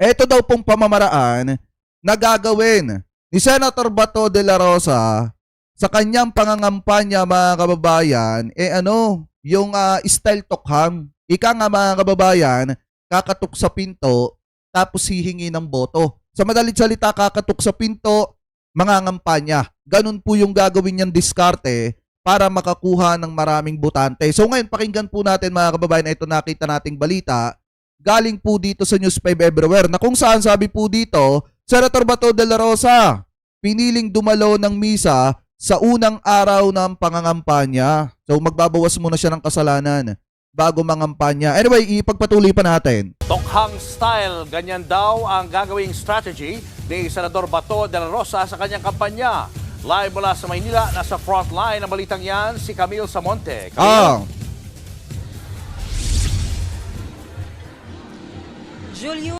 Ito daw pong pamamaraan na gagawin ni Senator Bato de la Rosa sa kanyang pangangampanya, mga kababayan, yung style tokhang. Ika nga, mga kababayan, kakatok sa pinto tapos hihingi ng boto. Sa madaling salita, kakatok sa pinto, mangangampanya. Ganun po yung gagawin niyang diskarte para makakuha ng maraming botante. So ngayon, pakinggan po natin, mga kababayan, ito nakita nating balita. Galing po dito sa News 5 Everywhere na kung saan sabi po dito, Senator Bato de la Rosa, piniling dumalo ng misa sa unang araw ng pangangampanya. So magbabawas muna siya ng kasalanan bago mangampanya. Anyway, ipagpatuloy pa natin. Tokhang style, ganyan daw ang gagawing strategy ni Senador Bato de la Rosa sa kanyang kampanya. Live mula sa Maynila, nasa frontline ng balitang yan, si Camille Samonte. Ah. Julio